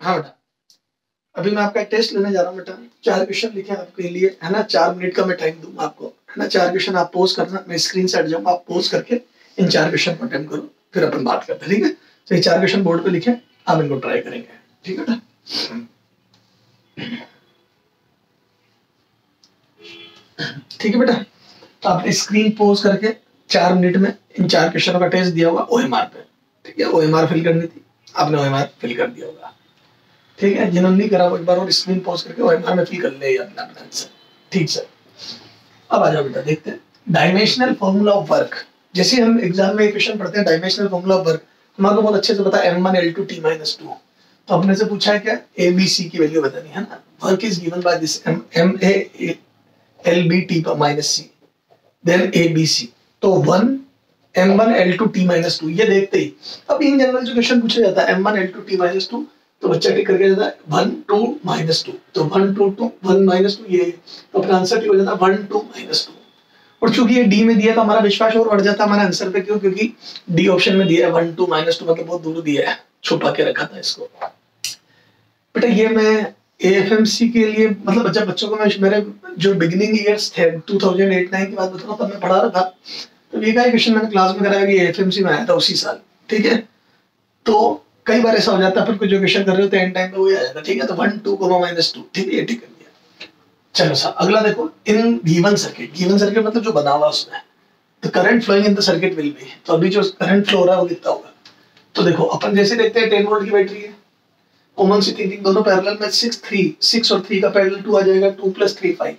हाँ बेटा, अभी मैं आपका टेस्ट लेने जा रहा हूँ बेटा। 4 क्वेश्चन लिखे आपके लिए, है ना। 4 मिनट का मैं टाइम दूंगा आपको, है ना। 4 क्वेश्चन आप पोज करना, मैं स्क्रीन से हट जाऊंगा, आप पोज करके इन 4 क्वेश्चन को अटेम्प्ट करो, फिर अपन बात करते हैं, ठीक है। तो ये 4 क्वेश्चन बोर्ड पे लिखे, आप इनको ट्राई करेंगे, ठीक है बेटा। ठीक है बेटा, तो आपने स्क्रीन पोज करके 4 मिनट में इन 4 क्वेश्चनों का टेस्ट दिया होगा OMR पे, ठीक है। OMR फिल करनी थी, आपने OMR फिल कर दिया होगा, ठीक है। जिन्होंने नहीं करा वो एक बार और स्क्रीन पॉज करके OMR में फिल कर ले अपना आंसर, ठीक सर। अब आ जाओ बेटा, देखते हैं डायमेंशनल फॉर्मूला ऑफ वर्क। जैसे हम एग्जाम में क्वेश्चन पढ़ते हैं डायमेंशनल फॉर्मूला ऑफ वर्क, हमारे बहुत अच्छे से पता है M1 L2 T minus 2। तो अपने से पूछा है क्या, ABC की वैल्यू बतानी है ना। Work is given by this MA LB T minus C, then ABC। तो 1 M1 L2 T minus 2 ये देखते ही अब इन जनरल जो क्वेश्चन पूछा जाता है M1 L2 T minus 2, तो बच्चा टिक करके जाता है 1 2 minus 2, तो 1 2 2 1 minus 2 ये, तो अपना आंसर हो जाता है 1 2 minus 2। और चूंकि ये डी में दिया तो हमारा विश्वास और बढ़ जाता है हमारे आंसर पे, क्यों, क्योंकि डी ऑप्शन में दिया है 1 2 minus 2, मतलब बहुत दूर दिया है, छुपा के रखा था इसको। बेटा ये मैं AFMC के लिए, मतलब जब बच्चों को मैं मेरे जो बिगिनिंग ईयर्स थे 2008-9 की बात बताऊं, तब मैं पढ़ा रहा था, तो ये का क्वेश्चन मैंने क्लास में कराया कि AFMC में आया था उसी साल, ठीक है। तो कई बार ऐसा हो जाता है, फिर कुछ जो क्वेश्चन कर रहे होते हैं एंड टाइम पे वही आ जाता है, ठीक है। तो 1 2 -2, ठीक है, ये ठीक कर दिया। चलो सर अगला देखो, इन गिवन सर्किट मतलब जो बना हुआ उसमें, तो current flowing in the circuit will be, तो अभी जो करंट फ्लो हो रहा है वो कितना होगा। तो देखो अपन जैसे देखते हैं 10 वोल्ट की बैटरी है, कॉमन सी थिंकिंग, दोनों पैरेलल में 6 और 3 का पैरेलल 2 आ जाएगा, 2 + 3 5,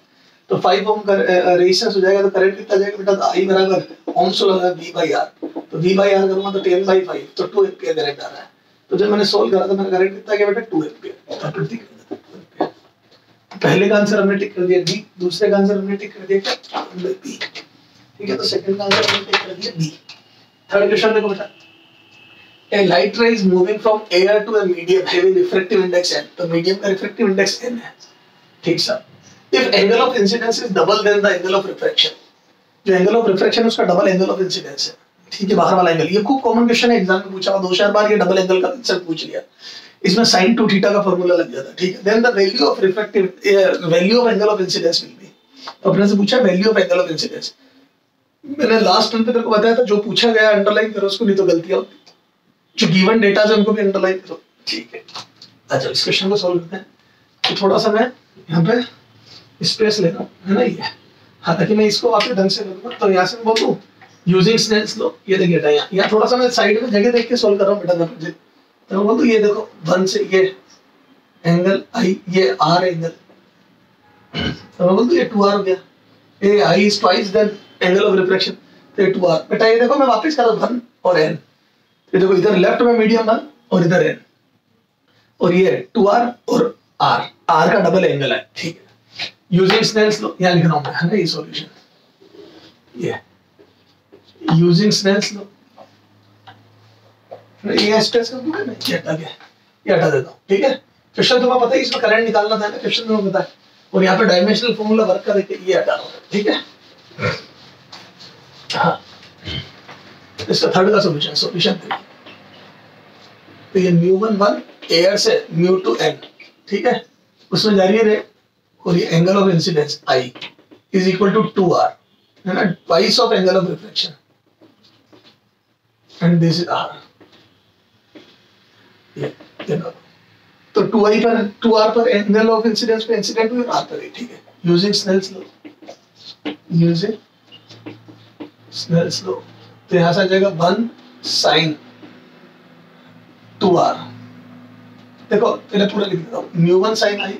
तो 5 ओम का रेजिस्टेंस हो जाएगा। तो करंट कितना जाएगा बेटा, तो I बराबर ओम्स लगा V/R, तो V/R करूंगा तो 10/5, तो 2 एम्पीयर करंट आ रहा है। तो जब मैंने सोल्व करा तो मेरा करंट कितना गया बेटा, 2 एम्पीयर। पहले का आंसर हमने टिक कर दिया D, दूसरे का आंसर हमने टिक कर दिया क्या, B, ठीक है। तो सेकंड का आंसर हमने टिक कर दिया B। थर्ड क्वेश्चन देखो बेटा, A light ray is moving from air to a medium having refractive index n, तो मीडियम का रिफ्रैक्टिव इंडेक्स n है, ठीक sir. If angle of incidence is double than the angle of refraction, जो angle of refraction है उसका double angle of incidence है, ठीक है, बाहर वाला एंगल। ये खूब कॉमन क्वेश्चन है, एग्जाम में पूछा हुआ 2-4 बार, ये डबल एंगल का आंसर पूछ लिया। इसमें sin 2 थीटा का फार्मूला लग जाता है, ठीक है। Then the value of refractive value of angle of incidence will be, तो अपने से पूछा value of angle of incidence. मैंने लास्ट टाइम पे तेरे को बताया था, जो पूछा गया अंडरलाइन करो उसको, नहीं तो गलतियां होती। जो गिवन डेटा है उनको भी अंडरलाइन करो, ठीक है। अच्छा इस क्वेश्चन को सॉल्व करते हैं। तो थोड़ा सा मैं यहाँ पे स्पेस ले रहा हूँ, है ना ये, हालांकि मैं इसको आपके ढंग से करूँगा। तो यहाँ से मैं बोलूँ यूजिंग स्नेल्स लॉ, ये देखिए बेटा यहाँ थोड़ा सा मैं साइड में जगह देख के सॉल्व कर रहा हूँ बेटा। तो मैं बोलूँ ये देखो 1 से ये एंगल I, ये R एंगल, तो मैं बोलूँ ये 2R हो गया, ये I is twice then angle of reflection, तो ये 2R। बेटा ये देखो मैं वापस कर रहा हूँ 1 और N, ये देखो इधर लेफ्ट में मीडियम 1 और इधर N, और ये 2R और R, R का डबल एंगल है, ठीक है। यूजिंग स्नेल्स लॉ यहाँ लिख रहा हूँ मैं, है ना, ये सॉल्यूशन, ये यूजिंग स्नेल्स लॉ, ये स्ट्रेस कर दूंगा मैं, ये हटा गया, ये हटा देता हूँ, ठीक है। क्वेश्चन तुम्हें पता है इसमें करंट निकालना था ना, क्वेश्चन तुम्हें पता है, और यहाँ पे डायमेंशनल फॉर्मूला वर्क का देखिए, ये हटा रहा हूँ, ठीक है। हाँ इसका थर्ड का सॉल्यूशन देखिए, तो ये μ1 एयर से μ2 n, ठीक है, उसमें जा रही है, और ये angle of incidence I is equal to 2R, है ना, twice of angle of reflection, and this is R। ये तो 2R पर एंगल ऑफ इंसिडेंस पे इंसिडेंट हुई, R पर, ठीक है। यूजिंग स्नेल्स लॉ, तो यहाँ से आ जाएगा 1 sin 2R। देखो पहले पूरा लिख देता हूँ, μ1 sin I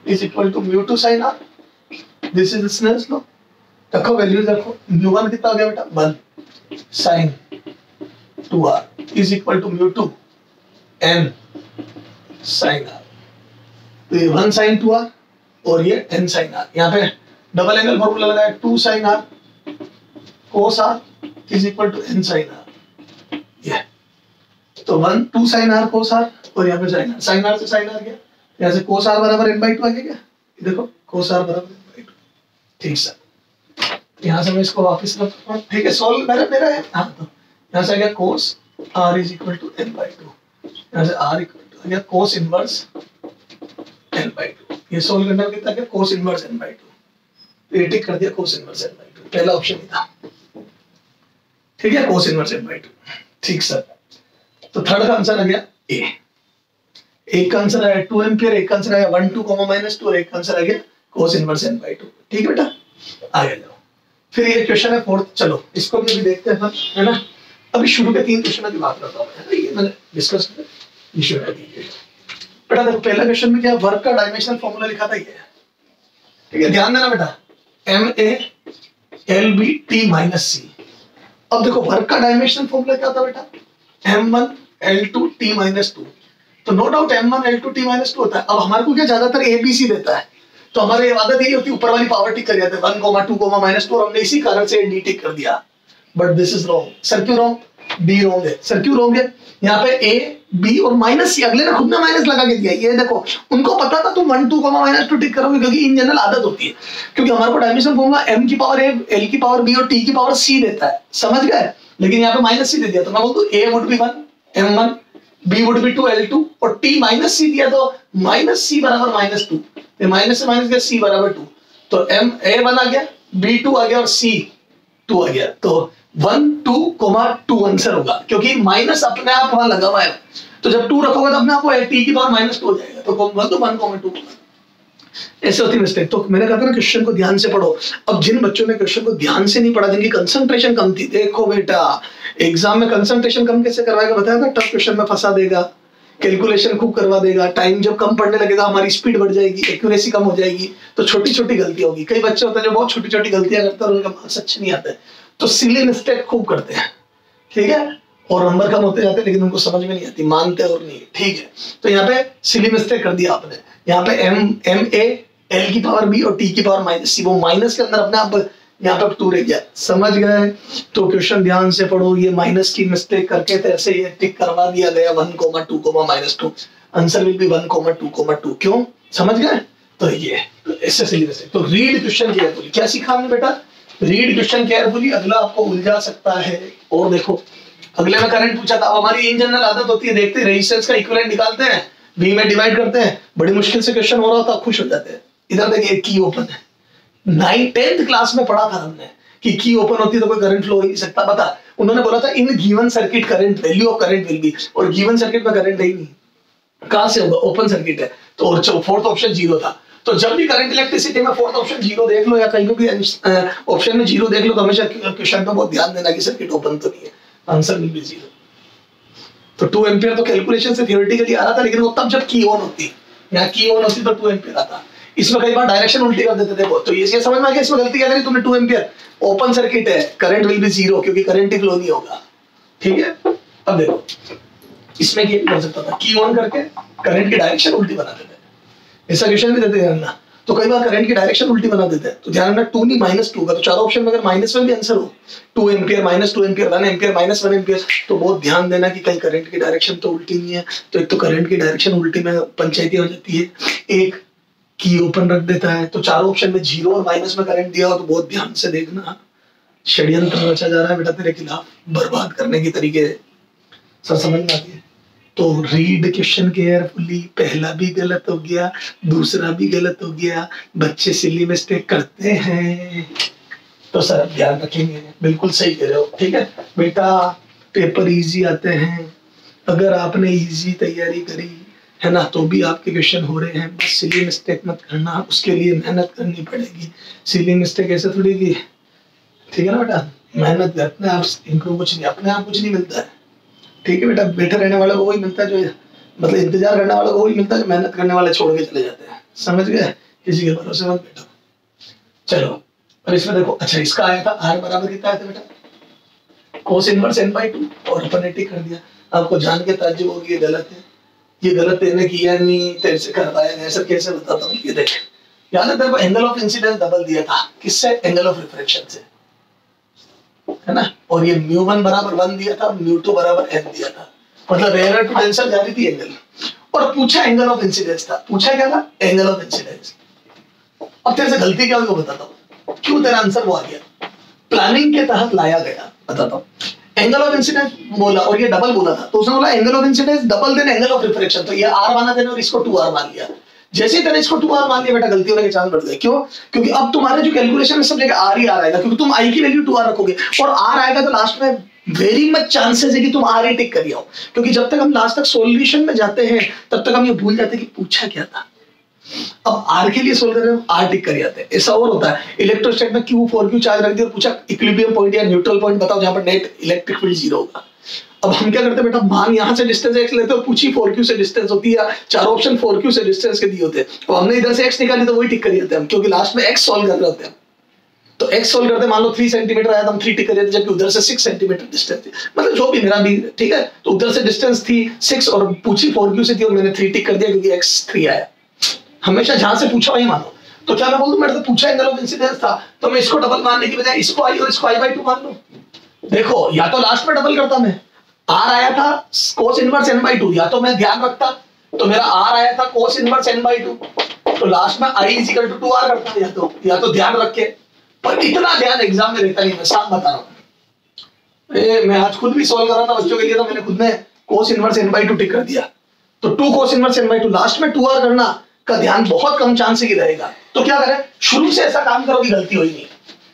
is equal to μ2 sin R, this is the Snell's law। रखो वैल्यूज रखो, μ1 कितना हो गया बेटा 1 sin 2R is equal to μ2 n sin R, तो ये 1 sin 2R और ये n sin R, यहाँ पे डबल एंगल फॉर्मूला लगाया 2 sin R cos R is equal to n sin R, ये तो 2 sin R cos R, और यहाँ पे sin R से sin R गया, यहाँ से cos R बराबर n/2 आ गया, देखो cos R बराबर n/2, ठीक सर। यहाँ से मैं इसको वापस रखता हूँ, ठीक है, सॉल्व मेरा है। हाँ तो यहाँ से आ गया cos R is equal to n/2, यहाँ से R equal to तो आ गया कोस इनवर्स n by 2। ये सोल्व करने में कितना गया कोस इनवर्स n by 2। ये टिक कर दिया कोस इनवर्स n by 2, पहला ऑप्शन ही था। ठीक है, कोस इनवर्स n by 2। ठीक सर, तो थर्ड का आंसर आ गया ए। एक का आंसर आया 2 एम्पियर, एक का आंसर आया 1 2 -2 और एक का आंसर आ गया कोस इनवर्स n by 2। ठीक है बेटा, आगे जाओ। फिर ये क्वेश्चन है फोर्थ, चलो इसको भी अभी देखते हैं, है ना। अभी शुरू के 3 क्वेश्चन की बात करता हूं, ये मैंने डिस्कस किया, ये शुरू के 3 क्वेश्चन। बेटा देखो पहला क्वेश्चन में क्या वर्क का डायमेंशनल फॉर्मूला लिखा था ये। ठीक है, ध्यान देना बेटा, MA/LB/T-C। अब देखो वर्क का डायमेंशनल फॉर्मूला क्या था बेटा, M1L2T-2। तो नो डाउट M1L2T-2 होता है। अब हमारे को क्या ज्यादातर ABC देता है, तो हमारे आदत यही होती है ऊपर वाली पावर टिक कर जाते हैं 1, 2, -2 और हमने इसी कारण से D टिक कर दिया। But this is wrong. Sir क्यों रॉन्ग? B रॉन्ग है। सर क्यों रॉन्ग है? यहाँ पे A, B और -C, अगले ने खुद ने माइनस लगा के दिया। ये देखो उनको पता था तुम 1, 2, -2 टिक करोगे, क्योंकि इन जनरल आदत होती है, क्योंकि हमारे को डायमेंशन फॉर्मूला M की पावर A, L की पावर B और T की पावर C देता है, समझ गए। लेकिन यहाँ पे -C दे दिया, तो मैं बोलता हूँ A would be 1 M1, B would be 2 L2 और T -C दिया, तो -C बराबर -2, माइनस से माइनस गया C बराबर 2, तो M A 1 आ गया, B 2 आ गया और C 2 आ गया। तो 1, 2, 2 आंसर होगा, क्योंकि माइनस अपने आप वहां लगा हुआ है। तो जब 2 रखोगे तो अपने आप वो T की पावर -2 हो जाएगा, तो 1, 2 ऐसे होती मिस्टेक। तो मैंने कहा था ना क्वेश्चन को ध्यान से पढ़ो। अब जिन बच्चों ने क्वेश्चन को ध्यान से नहीं पढ़ा, जिनकी कंसंट्रेशन कम थी, देखो बेटा एग्जाम में कंसंट्रेशन कम कैसे करवाएगा बताया था, टफ क्वेश्चन में फंसा देगा, कैलकुलेशन खूब करवा देगा, टाइम जब कम पढ़ने लगेगा हमारी स्पीड बढ़ जाएगी, एक्यूरेसी कम हो जाएगी, तो छोटी छोटी गलती होगी। कई बच्चे होते हैं जो बहुत छोटी छोटी गलतियां करते हैं और उनका मार्क्स अच्छे नहीं आते, तो सिली मिस्टेक खूब करते हैं, ठीक है, और नंबर कम होते जाते हैं, लेकिन उनको समझ में नहीं आती, मानते और नहीं, ठीक है। तो यहाँ पे सिली मिस्टेक कर दिया आपने, यहाँ पे M A L की पावर B और T की पावर -C, वो माइनस के अंदर अपने आप यहाँ पे 2 रह गया, समझ गए। तो क्वेश्चन ध्यान से पढ़ो, ये माइनस की मिस्टेक करके तो ऐसे ये टिक करवा दिया गया 1, 2, -2, आंसर विल बी 1, 2, 2, क्यों, समझ गए। तो ये तो ऐसे सिली मिस्टेक। तो रीड क्वेश्चन केयरफुली, क्या सीखा हमने बेटा, रीड क्वेश्चन केयरफुली, अगला आपको उलझा सकता है। और देखो अगले में करंट पूछा था, हमारी इन जनरल आदत होती है, देखते रेजिस्टेंस का इक्विवेलेंट निकालते हैं, बी में डिवाइड करते हैं, बड़ी मुश्किल से क्वेश्चन हो रहा होता है, खुश हो जाते हैं। इधर देखिए की ओपन है, 9th क्लास में पढ़ा था हमने कि की ओपन होती है तो कोई करंट फ्लो हो नहीं सकता। बता, उन्होंने बोला था in given circuit current value of current will be, और गिवन सर्किट में करंट है ही नहीं, कहां से होगा, ओपन सर्किट है। तो और फोर्थ ऑप्शन 0 था। तो जब भी करंट इलेक्ट्रिसिटी में फोर्थ ऑप्शन 0 देख लो या कहीं भी ऑप्शन में 0 देख लो, तो हमेशा क्वेश्चन पे बहुत ध्यान देना कि सर्किट ओपन तो नहीं है, आंसर विल बी 0। तो 2 एम्पियर तो कैलकुलेशन से थ्योरेटिकली आ रहा था, लेकिन वो तब जब की ऑन होती, यहाँ की ऑन होती तो 2 एम्पियर आता। इसमें कई बार डायरेक्शन उल्टी कर देते थे, तो ये समझ में आ गया इसमें गलती क्या करी तुमने, 2 एम्पियर ओपन सर्किट है, करंट विल बी 0, क्योंकि करंट ही फ्लो नहीं होगा, ठीक है। अब देखो इसमें क्या कर सकता था, की ऑन करके करंट की डायरेक्शन उल्टी बना देते हैं, ऐसा क्वेश्चन भी देते हैं ना, तो कई बार करंट की डायरेक्शन उल्टी बना देते हैं। तो ध्यान रखना 2 नहीं -2 का, तो चारों ऑप्शन में अगर माइनस में भी आंसर हो, 2 एम्पियर -2 एम्पियर 1 एम्पियर -1 एम्पियर, तो बहुत ध्यान देना कि कहीं करंट की डायरेक्शन तो उल्टी नहीं है। तो एक तो करंट की डायरेक्शन उल्टी में पंचायती हो जाती है, एक की ओपन रख देता है, तो चारों ऑप्शन में 0 और माइनस में करंट दिया हो, तो बहुत ध्यान से देखना, षड्यंत्र रचा जा रहा है बेटा तेरे खिलाफ, बर्बाद करने की तरीके सर समझ में आती है। तो रीड क्वेश्चन केयरफुली, पहला भी गलत हो गया, दूसरा भी गलत हो गया, बच्चे सिली मिस्टेक करते हैं, तो सर ध्यान रखेंगे, बिल्कुल सही कह रहे हो, ठीक है बेटा। पेपर इजी आते हैं, अगर आपने इजी तैयारी करी है ना, तो भी आपके क्वेश्चन हो रहे हैं, बस सिली मिस्टेक मत करना, उसके लिए मेहनत करनी पड़ेगी। सिली मिस्टेक ऐसे थोड़ी की, ठीक है ना बेटा, मेहनत करते हैं आप, इनको कुछ नहीं, अपने आप कुछ नहीं मिलता है, ठीक है बेटा। बैठे रहने वाले को वही मिलता है जो, मतलब इंतजार करने वाले को वही मिलता है जो मेहनत करने वाले छोड़ के चले जाते हैं, समझ गए, किसी के भरोसे मत बैठो। चलो और इसमें देखो, अच्छा इसका आया था R बराबर कितना आया था बेटा, कोस इनवर्स n/2, और अपन ने टिक कर दिया। आपको जान के ताज्जुब होगी ये गलत है, ये गलत तेने किया नहीं, तेरे से करवाया नहीं, ऐसा कैसे बताता हूँ। ये देख, याद है तेरे को एंगल ऑफ इंसिडेंस डबल दिया था, किससे, एंगल ऑफ रिफ्रैक्शन से, है ना, और ये μ1 बराबर 1 दिया था, μ2 बराबर n दिया था, मतलब रेयर टू डेंसर जा रही थी एंगल, और पूछा एंगल ऑफ इंसिडेंस था, पूछा क्या था, एंगल ऑफ इंसिडेंस। अब तेरे से गलती क्या हुई वो बताता हूँ, क्यों तेरा आंसर वो आ गया, प्लानिंग के तहत लाया गया, बताता हूँ। एंगल ऑफ इंसिडेंस बोला और ये डबल बोला था, तो उसने बोला angle of incidence double than angle of refraction, तो ये आर माना देने और इसको 2r मान लिया। जैसे ही तेने इसको 2r मान लिया बेटा, गलती होने के चांस बढ़ गए। क्यों? क्योंकि अब तुम्हारे जो कैलकुलेशन में सब जगह r ही r आएगा, क्योंकि तुम i की वैल्यू 2r रखोगे और r आएगा तो लास्ट में वेरी मच चांसेस है कि तुम r ही टिक कर आओ, क्योंकि जब तक हम लास्ट तक सॉल्यूशन में जाते हैं तब तक हम ये भूल जाते हैं कि पूछा क्या था। अब r के लिए सोल्व कर रहे हो, r टिक कर जाते हैं। ऐसा और होता है इलेक्ट्रोस्टैटिक में q 4q चार्ज रख दिया और पूछा इक्विलिब्रियम पॉइंट या न्यूट्रल पॉइंट बताओ जहां पर नेट इलेक्ट्रिक फील्ड 0 होगा। अब हम क्या करते हैं बेटा, मान यहां से डिस्टेंस x लेते हो, पूछी 4q से डिस्टेंस होती है, चारों ऑप्शन 4q से डिस्टेंस के दिए होते हैं, तो हमने इधर से x निकाली तो वही टिक कर जाते हैं हम, क्योंकि लास्ट में x सॉल्व कर रहे होते हैं। तो x सॉल्व करते मान लो 3 सेंटीमीटर आया तो हम 3 टिक कर देते, जबकि उधर से 6 सेंटीमीटर डिस्टेंस थी, मतलब जो भी मेरा भी ठीक है, तो उधर से डिस्टेंस थी 6 और पूछी 4q से थी और मैंने 3 टिक कर दिया क्योंकि x 3 आया। हमेशा जहां से पूछा वही मानो। तो क्या मैं बोल दूं, मेरे से पूछा एंगल ऑफ इंसिडेंस था तो मैं इसको डबल मानने की बजाय इसको i और इसको i/2 मान लूं। देखो या तो लास्ट में डबल करता मैं, r आया था cos इनवर्स n/2, या तो मैं ध्यान रखता तो मेरा r आया था cos इनवर्स n/2, तो लास्ट में i = 2r करता, या तो ध्यान रख के। पर इतना ध्यान एग्जाम में रहता नहीं, मैं साफ बता रहा हूं। मैं आज खुद भी सॉल्व कर रहा था बच्चों के लिए, तो मैंने खुद ने cos इनवर्स n/2 टिक कर दिया, तो 2 cos इनवर्स n/2 लास्ट में 2r करना का ध्यान बहुत कम चांस ही रहेगा। तो क्या करें, शुरू से ऐसा काम करो कि गलती होई नहीं।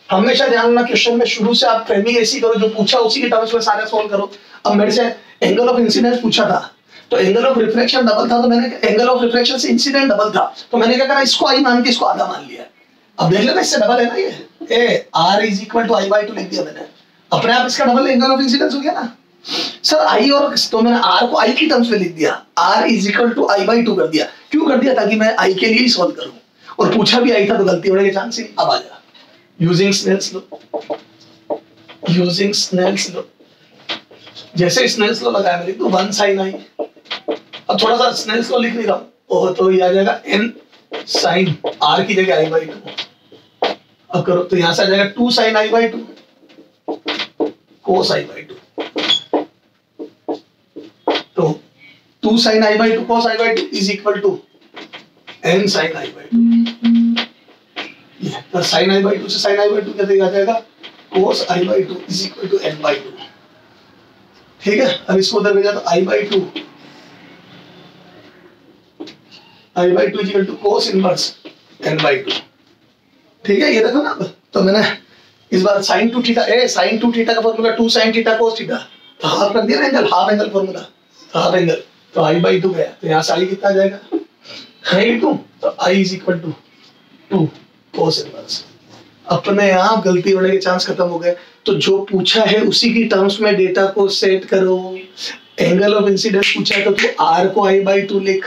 हमेशा ध्यान रखना क्वेश्चन में शुरू से आप फ्रेमिंग ऐसी करो, जो पूछा उसी के टर्म्स में सारे सॉल्व करो। अब मेरे से एंगल ऑफ इंसिडेंस पूछा था तो एंगल ऑफ रिफ्रैक्शन डबल था, तो मैंने एंगल ऑफ रिफ्रैक्शन से इंसिडेंट डबल था, तो मैंने क्या करा, इसको i मान के इसको आधा मान लिया। अब देख लेना इससे डबल है ना, ये r = i/2 लिख दिया मैंने, अपने आप इसका डबल एंगल ऑफ इंसिडेंस हो गया ना सर। i और तो मैंने r को i की टर्म्स में लिख दिया, r = i/2 कर दिया। क्यों कर दिया? ताकि मैं i के लिए ही सॉल्व करूं, और पूछा भी i था तो गलती होने के चांस ही। अब आ जा यूजिंग स्नेल्स लॉ, जैसे स्नेल्स लॉ लगाया मैं लिख दूं 1 sin i। अब थोड़ा सा स्नेल्स लॉ लिख नहीं रहा हूं, तो ये आ जाएगा n sin r की जगह i/2। अब करो तो यहां से आ जाएगा 2 sin i/2 cos i/2, तो 2 sin i/2 cos i/2 = n sin i/2। ये तो sin i/2 से sin i/2 कैसे आ जाएगा, cos i/2 = n/2। ठीक है, अब इसको उधर भेजा तो i/2 = cos इनवर्स n/2। ठीक है, ये देखो ना। तो मैंने इस बार sin 2 थीटा sin 2 थीटा का formula 2 sin theta cos theta, तो हाफ रख दिया ना angle, half angle formula, half angle, तो i/2 गया, तो यहाँ से i कितना जाएगा, नहीं लिखूं तो i = 2 cos इनवर्स। अपने आप गलती होने के चांस खत्म हो गए। तो जो पूछा है उसी की टर्म्स में डेटा को सेट करो। एंगल ऑफ इंसिडेंस पूछा है तो तू r को i/2 लिख,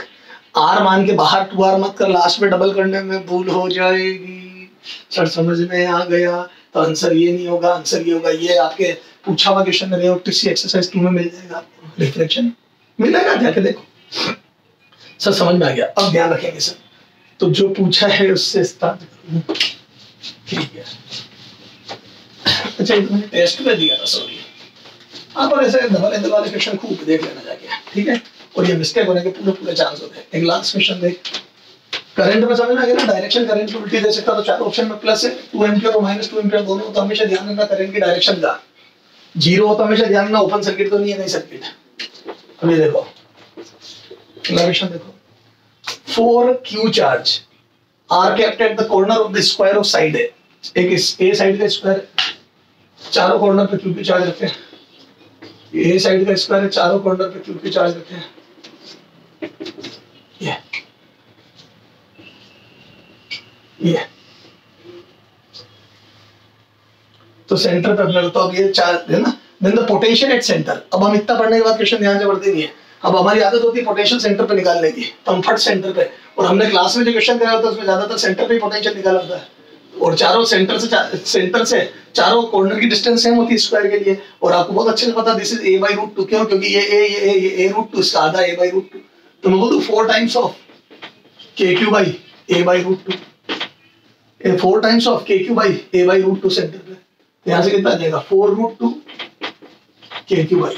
r मान के बाहर 2r मत कर, लास्ट में डबल करने में भूल हो जाएगी। सर समझ में आ गया? तो आंसर ये नहीं होगा, आंसर ये होगा। ये आपके पूछा हुआ क्वेश्चन में टीसी एक्सरसाइज 2 में मिल जाएगा आपको, रिफ्लेक्शन मिल जाएगा, जाके देखो। सर समझ में आ गया, अब ध्यान रखेंगे सर। तो जो पूछा है उससे स्टार्ट करूं, ठीक है। अच्छा ये तो मैंने टेस्ट में दिया था, सॉरी। आप और ऐसे डबल एंगल वाले क्वेश्चन खूब देख लेना जाके, ठीक है। और ये मिस्टेक होने के पूरे पूरे चांस होते हैं। एक लास्ट क्वेश्चन देख, करंट में समझ में आ गया ना, डायरेक्शन करंट को उल्टी दे सकता, तो चार ऑप्शन में प्लस है, 2 एम्पीयर और -2 एम्पीयर दोनों। तो हमेशा ध्यान रखना करंट की डायरेक्शन का, 0 हो तो हमेशा ध्यान रखना ओपन सर्किट तो नहीं है, नहीं सर्किट। अब ये देखो क्वेश्चन देखो, 4q charge are kept at the corner of the square of side है। एक ए साइड का स्क्वायर, चारों कॉर्नर पे क्यू चार्ज रखे हैं। ए साइड का स्क्वायर है, चारों कॉर्नर पे क्यू चार्ज रखे हैं। ये तो सेंटर पे अपने, तो अब ये चार्ज है ना, then the potential at centre. अब हम इतना पढ़ने के बाद क्वेश्चन ध्यान से पढ़ते नहीं है। अब हमारी आदत होती है पोटेंशियल सेंटर पे निकालने की, तो हम फट सेंटर पे, और हमने क्लास में जो क्वेश्चन कराया होता है उसमें ज्यादातर सेंटर पे ही पोटेंशियल निकाला होता है। और चारों सेंटर से चारों कॉर्नर की डिस्टेंस सेम होती है स्क्वायर के लिए। और आपको बहुत अच्छे से पता दिस इज a/√2, क्यों? क्योंकि ये a√2 इसका आधा a/√2। तो मैं बोल दूं 4 times of kq/a/√2, 4 times of kq/a/√2 centre पे। तो यहाँ से कितना आ जाएगा 4√2 kq/a।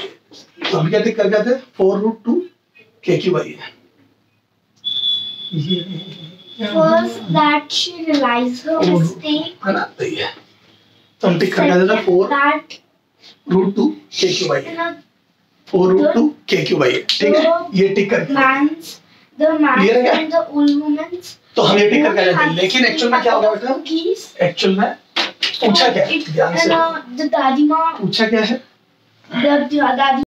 तो हम क्या टिक कर गए थे 4√2 kq/a। First that she realized her mistake. है ना, तो ये तो हम टिक कर गए थे 4 that √2 KQ/A, You know, 4√2 KQ/A, ठीक है, ये टिक करके the man Clear है क्या? and the old woman. तो हम ये टिक करके आ जाते हैं, लेकिन एक्चुअल में क्या होगा बेटा, Cookies. एक्चुअल में पूछा क्या है, ध्यान से The daddy ma, पूछा क्या है, the daddy